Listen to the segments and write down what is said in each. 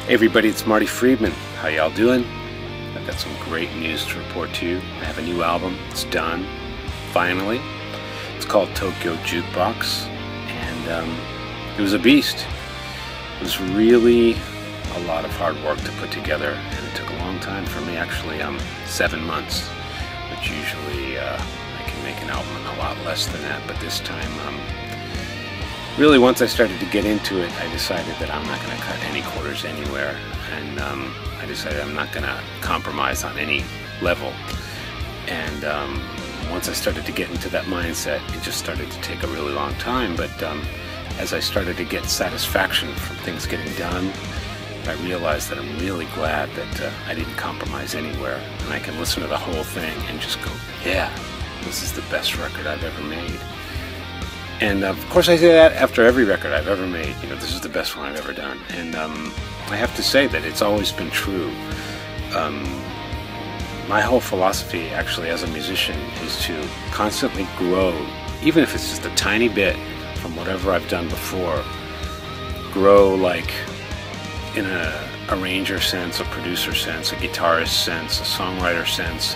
Hey everybody, it's Marty Friedman. How y'all doing? I've got some great news to report to you. I have a new album. It's done, finally. It's called Tokyo Jukebox, and it was a beast. It was really a lot of hard work to put together, and it took a long time for me, actually 7 months, which usually I can make an album in a lot less than that, but this time really, once I started to get into it, I decided that I'm not going to cut any quarters anywhere, and I decided I'm not going to compromise on any level. And once I started to get into that mindset, it just started to take a really long time, but as I started to get satisfaction from things getting done, I realized that I'm really glad that I didn't compromise anywhere, and I can listen to the whole thing and just go, yeah, this is the best record I've ever made. And of course I say that after every record I've ever made. You know, this is the best one I've ever done. And I have to say that it's always been true. My whole philosophy, actually, as a musician, is to constantly grow, even if it's just a tiny bit from whatever I've done before. Grow, like, in an arranger sense, a producer sense, a guitarist sense, a songwriter sense.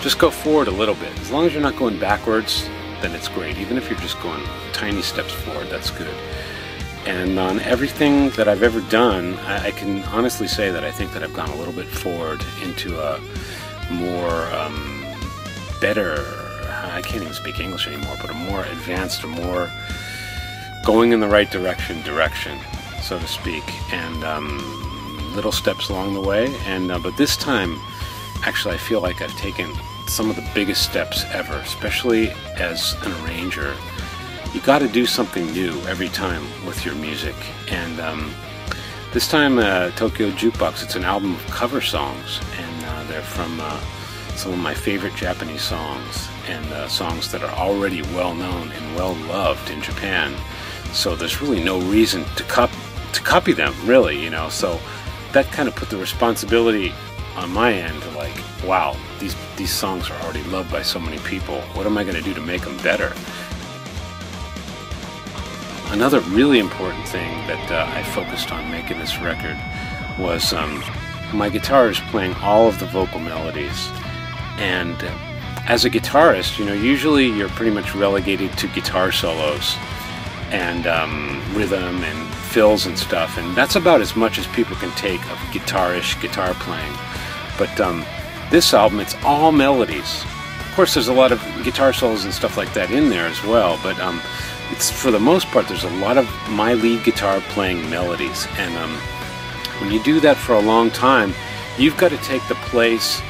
Just go forward a little bit. As long as you're not going backwards, then it's great. Even if you're just going tiny steps forward, that's good. And on everything that I've ever done, I can honestly say that I think that I've gone a little bit forward into a more better, I can't even speak English anymore, but a more advanced, or more going in the right direction, so to speak, and little steps along the way. And but this time, actually, I feel like I've taken some of the biggest steps ever, especially as an arranger. You got to do something new every time with your music, and this time Tokyo Jukebox, it's an album of cover songs, and they're from some of my favorite Japanese songs, and songs that are already well known and well loved in Japan. So there's really no reason to copy them, really, you know. So that kind of put the responsibility on my end to, like, wow, these songs are already loved by so many people. What am I going to do to make them better? Another really important thing that I focused on making this record was my guitar is playing all of the vocal melodies. And as a guitarist, you know, usually you're pretty much relegated to guitar solos and rhythm and fills and stuff, and that's about as much as people can take of guitar-ish guitar playing. But this album, it's all melodies. Of course, there's a lot of guitar solos and stuff like that in there as well, but it's, for the most part, there's a lot of my lead guitar playing melodies. And when you do that for a long time, you've got to take the place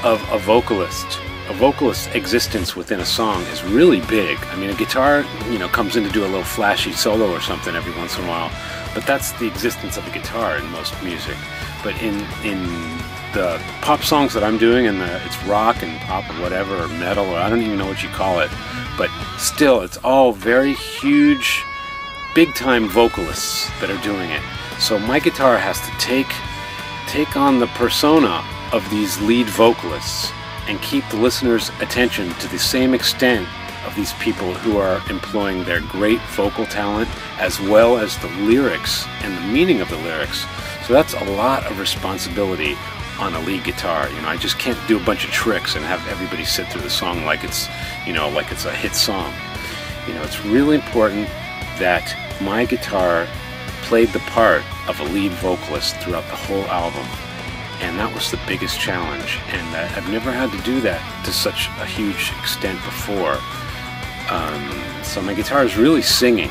of a vocalist. A vocalist's existence within a song is really big. I mean, a guitar, you know, comes in to do a little flashy solo or something every once in a while, but that's the existence of a guitar in most music. But in the pop songs that I'm doing, and it's rock and pop or whatever, or metal, or I don't even know what you call it, but still, it's all very huge, big-time vocalists that are doing it. So my guitar has to take on the persona of these lead vocalists and keep the listener's attention to the same extent of these people who are employing their great vocal talent, as well as the lyrics and the meaning of the lyrics. So that's a lot of responsibility on a lead guitar. You know, I just can't do a bunch of tricks and have everybody sit through the song like it's, you know, like it's a hit song. You know, it's really important that my guitar played the part of a lead vocalist throughout the whole album. And that was the biggest challenge, and I've never had to do that to such a huge extent before. So my guitar is really singing,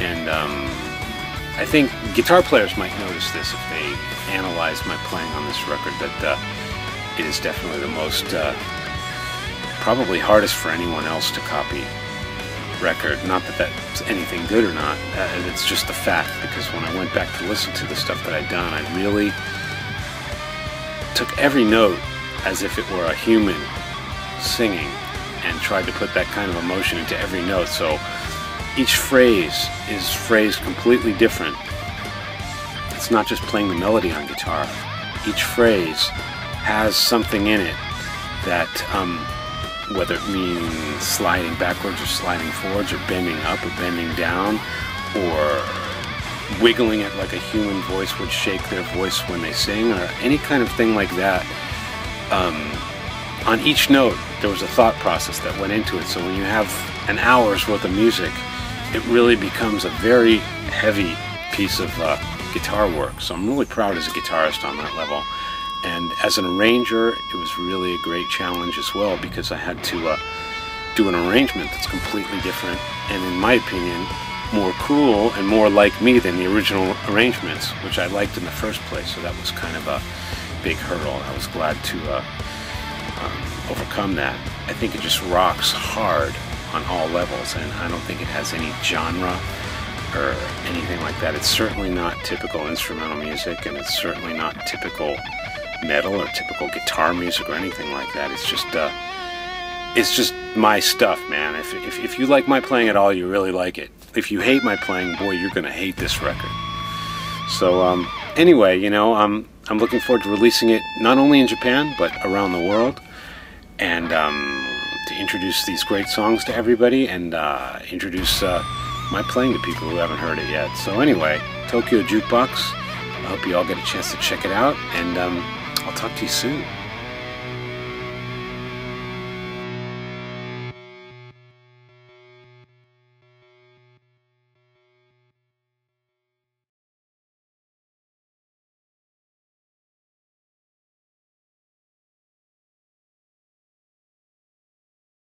and I think guitar players might notice this if they analyze my playing on this record, that it is definitely the most, probably hardest for anyone else to copy record. Not that that's anything good or not, it's just the fact, because when I went back to listen to the stuff that I'd done, I really took every note as if it were a human singing and tried to put that kind of emotion into every note. So each phrase is phrased completely different. It's not just playing the melody on guitar. Each phrase has something in it that, whether it means sliding backwards or sliding forwards, or bending up or bending down, or wiggling it like a human voice would shake their voice when they sing, or any kind of thing like that. On each note, there was a thought process that went into it. So when you have an hour's worth of music, it really becomes a very heavy piece of guitar work. So I'm really proud as a guitarist on that level. And as an arranger, it was really a great challenge as well, because I had to do an arrangement that's completely different, and in my opinion, more cool and more like me than the original arrangements, which I liked in the first place. So that was kind of a big hurdle. I was glad to overcome that. I think it just rocks hard on all levels, and I don't think it has any genre or anything like that. It's certainly not typical instrumental music, and it's certainly not typical metal or typical guitar music or anything like that. It's just my stuff, man. If you like my playing at all, you really like it. If you hate my playing, boy, you're gonna hate this record. So anyway, you know, I'm looking forward to releasing it not only in Japan but around the world, and to introduce these great songs to everybody, and introduce my playing to people who haven't heard it yet. So anyway, Tokyo Jukebox. I hope you all get a chance to check it out, and I'll talk to you soon.